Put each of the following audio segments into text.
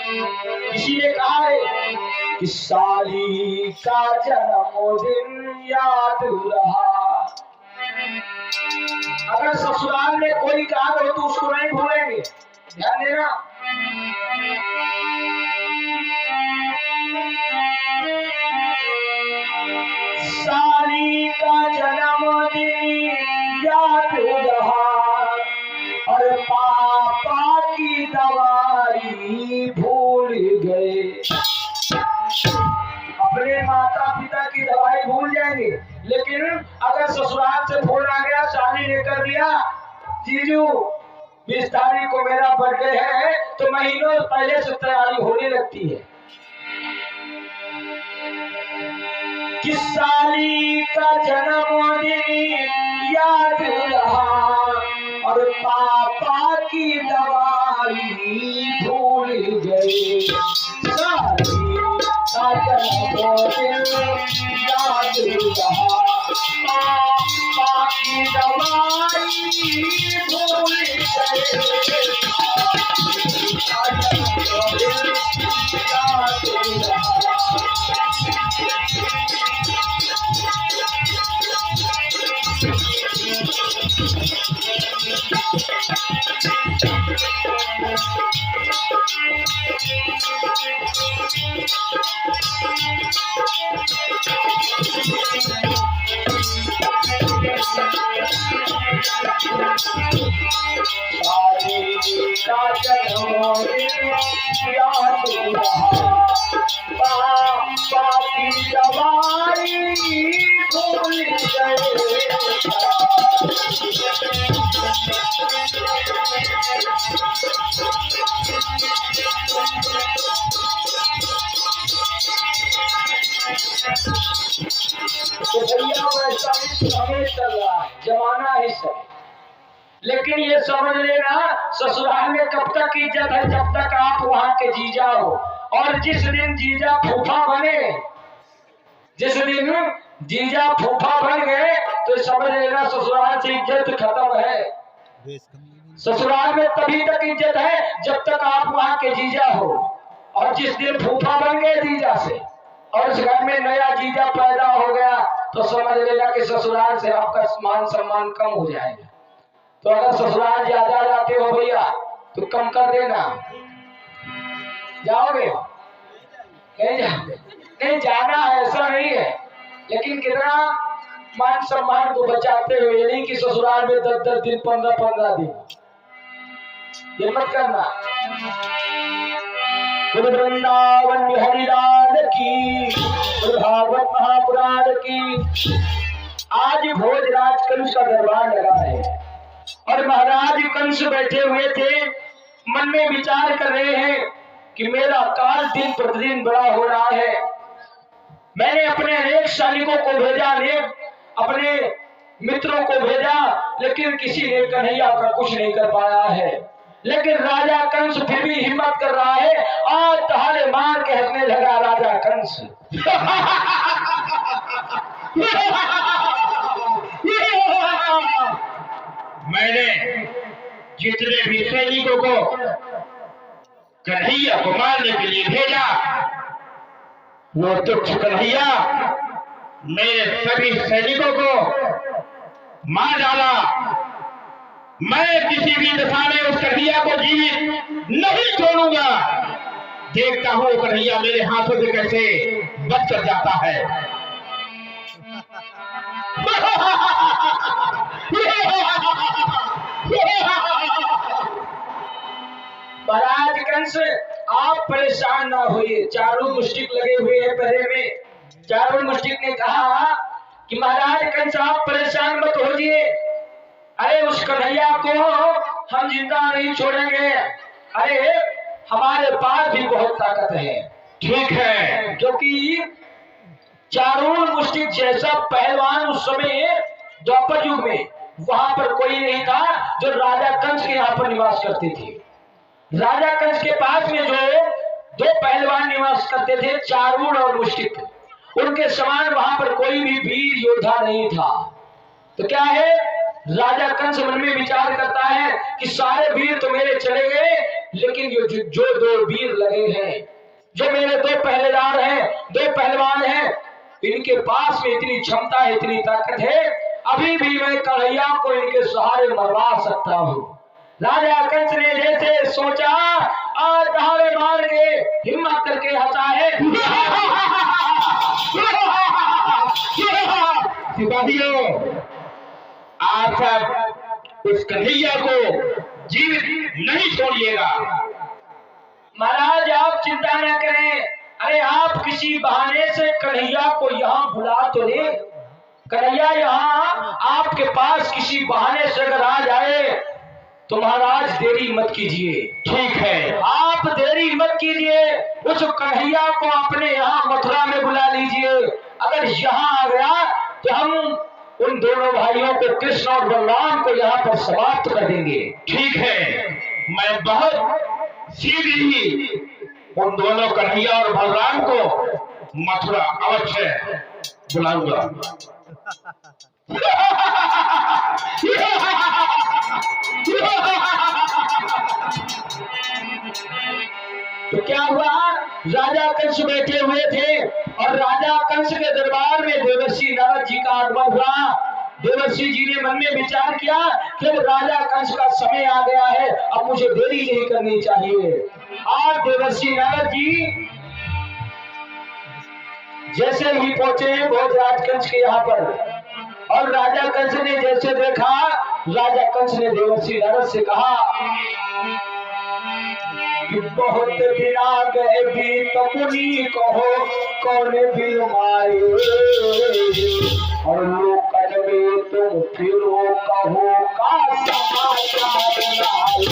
किसी ने कहा है कि साली का जन्मदिन याद रहा। अगर ससुराल में कोई काम हो तो उसको नहीं भूलेंगे, ध्यान देना। साली का जन्मदिन याद रहा और पापा की दवाई भूल गए। अपने माता पिता की दवाई भूल जाएंगे, लेकिन अगर ससुराल से फोन आ गया, शादी लेकर दिया, जीजू 20 तारीख को मेरा बर्थडे है, तो महीनों पहले से तैयारी होने लगती है कि साली का जन्मदिन याद रहा और पापा की दवाई भूल गए। साली का जन्मदिन याद रहा, पापा की दवाई भूल गए। तो भैया वैसा ही समय चल रहा है, जमाना ही सब। लेकिन ये समझ लेना, ससुराल में कब तक इज्जत है, जब तक आप वहां के जीजा हो। और जिस दिन जीजा फूफा बने, जिस दिन जीजा फूफा बन गए, तो समझ लेना ससुराल से इज्जत खत्म है। ससुराल में तभी तक इज्जत है जब तक आप वहां के जीजा हो। और जिस दिन फूफा बन गए जीजा से और उस घर में नया जीजा पैदा हो गया, तो समझ लेना कि ससुराल से आपका मान सम्मान कम हो जाएगा। तो अगर ससुराल ज्यादा जाते हो भैया तो कम कर देना। जाओगे? नहीं जाना है, ऐसा नहीं है, लेकिन कितना मान सम्मान को बचाते हुए, नहीं कि ससुराल में 10-10 दिन 15-15 दिन, ये मत करना। वृंदावन में हरिलाल की, भागवत महापुराण की। आज भोजराज कंस का दरबार लगा है और महाराज कंस बैठे हुए थे, मन में विचार कर रहे हैं कि मेरा काल दिन प्रतिदिन बड़ा हो रहा है। मैंने अपने अनेक सैनिकों को भेजा, अनेक अपने मित्रों को भेजा, लेकिन किसी ने कन्हैया का कुछ नहीं कर पाया है। लेकिन राजा कंस फिर भी हिम्मत कर रहा है। आज तहारे मार के हंसने लगा राजा कंस। मैंने जितने भी सैनिकों को कन्हैया को मारने के लिए भेजा, वो तुच्छ कन्हैया मेरे सभी सैनिकों को मार डाला। मैं किसी भी दशा में उस कन्हैया को जीवित नहीं छोड़ूंगा। देखता हूं कन्हैया मेरे हाथों से कैसे बच कर जाता है। महाराज कंस आप परेशान ना होइए, चारों मुश्किल लगे हुए हैं पहरे में। चारों मुश्किल ने कहा कि महाराज कंस आप परेशान मत होइए, अरे उस कन्हैया को हम जिंदा नहीं छोड़ेंगे। अरे हमारे पास भी बहुत ताकत है। ठीक है, क्योंकि चारों मुश्किल जैसा पहलवान उस समय द्वापर युग में वहां पर कोई नहीं था जो राजा कंस के यहाँ पर निवास करते थे। राजा कंस के पास में जो 2 पहलवान निवास करते थे, चारूण और मुष्टिक, उनके समान वहां पर कोई भी वीर योद्धा नहीं था। तो क्या है, राजा कंस मन में विचार करता है कि सारे वीर तो मेरे चले गए, लेकिन जो 2 वीर लगे हैं पहलवान हैं, इनके पास में इतनी क्षमता है, इतनी ताकत है, अभी भी मैं कन्हैया को इनके सहारे मरवा सकता हूँ। राजा कंस ने जैसे सोचा, आज दहाड़े मार के हिम्मत करके हंसा है। सिपाहियों, आप सब उस कन्हैया को जीवित नहीं छोड़िएगा। महाराज आप चिंता न करें, अरे आप किसी बहाने से कन्हैया को यहाँ बुला तो ले। कन्हैया यहाँ आपके पास किसी बहाने से अगर आ जाए तो महाराज देरी मत कीजिए। ठीक है, आप देरी मत कीजिए, उस कन्हैया को अपने यहाँ मथुरा में बुला लीजिए। अगर यहाँ आ गया तो हम उन दोनों भाइयों को, कृष्ण और बलराम को यहाँ पर समाप्त कर देंगे। ठीक है, मैं बहुत सीधी ही उन दोनों कन्हैया और बलराम को मथुरा अवश्य बुलाऊंगा। तो क्या हुआ, राजा कंस बैठे हुए थे और राजा कंस के दरबार में देवर्षि नारद जी का आगमन हुआ। देवर्षि जी ने मन में विचार किया कि अब राजा कंस का समय आ गया है, अब मुझे देरी नहीं करनी चाहिए। और देवर्षि नारद जी जैसे ही पहुंचे भोजराज कंस के यहाँ पर, और राजा कंस ने जैसे देखा, राजा कंस ने देवर्षि नारद से कहा कि बहुत बिना गए भी तो मुनि कहो कौन बिल मारे, और लोकन में तुम फिरो कहो का समाचार लाए।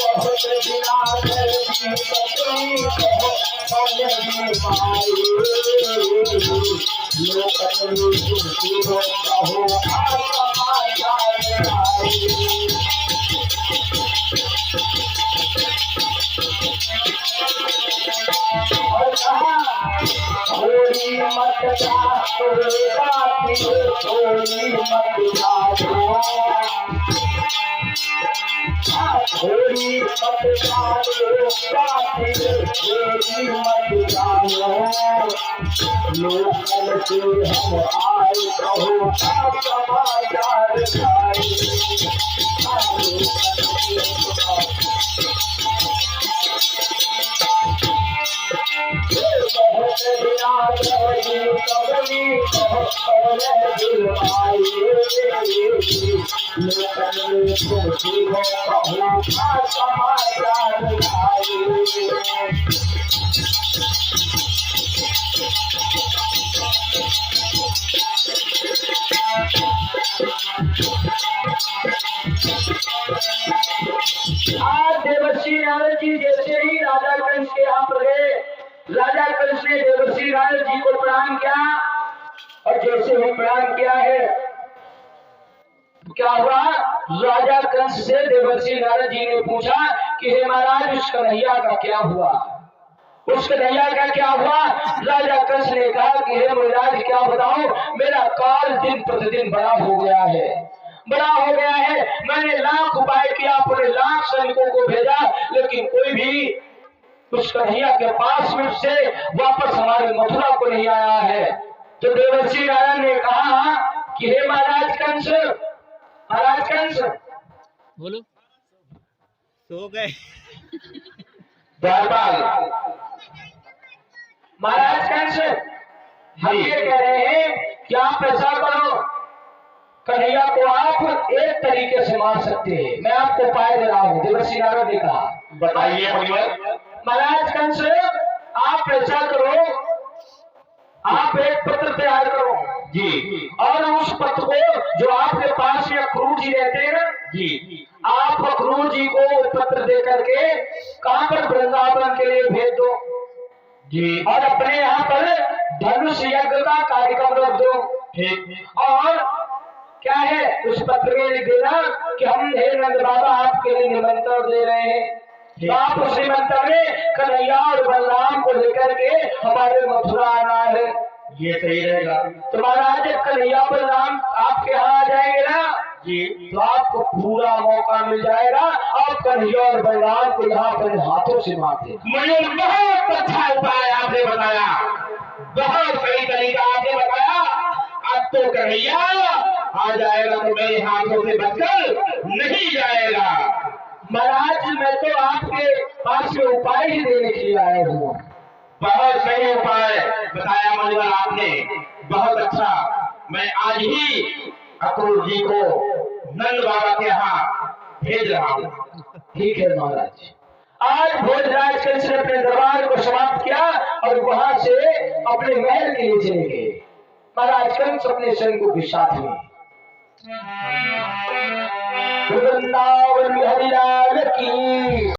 बहुत बिना गए भी तो मुनि कहो कौन बिल मारे, लोकन में तुम फिरो कहो का समाचार लाए। थोड़ी मत जाओ बाती, थोड़ी मत जाओ, थोड़ी मत जाओ बाती, थोड़ी मत जाओ, लोकल से हम आए कहो का समाचार लाए। आज देवर्षि नारद जी जैसे ही राजा कंस के यहाँ पर गए, राजा कंस ने देवर्षि नारद जी को प्रणाम किया, और जैसे ही प्रणाम किया है क्या हुआ, राजा कंस से देवर्षि नारद जी ने पूछा कि हे महाराज उस कन्हैया का क्या हुआ, उस कन्हैया का क्या हुआ। राजा कंस ने कहा कि हे महाराज क्या बताऊं, मेरा काल दिन प्रतिदिन बड़ा हो गया है, बड़ा हो गया है। मैंने लाख उपाय किया, अपने लाख सैनिकों को भेजा, लेकिन कोई भी उस कन्हैया के पास में से वापस हमारे मथुरा को नहीं आया है। तो देवर्षि नारायण ने कहा कि हे महाराज कंस, महाराज कंस बोलो, सो गए। द्वारपाल, महाराज कंस, हम ये कह रहे हैं कि आप ऐसा करो, कन्हैया को आप एक तरीके से मार सकते हैं, मैं आपको उपाय दे रहा हूँ। देवर्षि नारद ने कहा बताइए मुनिवर। महाराज कंस, आप ऐसा करो, आप एक पत्र तैयार करो जी, और उस पत्र को जो आपके पास में अक्रूर जी रहते हैं ना जी, आप अक्रूर जी को पत्र दे करके कहां पर, वृंदावन के लिए भेज दो जी, और अपने यहाँ पर धनुष यज्ञ का कार्यक्रम रख दो। ठीक, और क्या है, उस पत्र में लिख देना कि हम हे नंद बाबा आपके लिए निमंत्रण दे रहे हैं, तो आप उस निमंत्रण में कन्हैया और बलराम को लेकर के हमारे मथुरा आना है। ये सही रहेगा। तो महाराज कन्हैया बलराम आपके यहाँ आ जाएंगे ना, जी तो आपको पूरा मौका मिल जाएगा। आप कन्हैया और बलराम को यहाँ अपने हाथों से मारते। मयूर बहुत अच्छा उपाय आपने बताया, बहुत सही तरीका आपने बताया। अब तो कन्हैया आ जाएगा तो मेरे हाथों से बचकर नहीं जाएगा। महाराज मैं तो आपके पास में उपाय ही देने के लिए आया हूँ। बहुत सही उपाय बताया मयूर आपने, बहुत अच्छा। मैं आज ही अक्रूर जी को नंद बाबा के यहाँ भेज रहा हूँ। ठीक है महाराज। आज भोजराज कंस ने अपने दरबार को समाप्त किया और वहां से अपने महल के लिए चले गए। महाराज कंस अपने सैनिकों के साथ में। वृंदावन बिहारी लाल की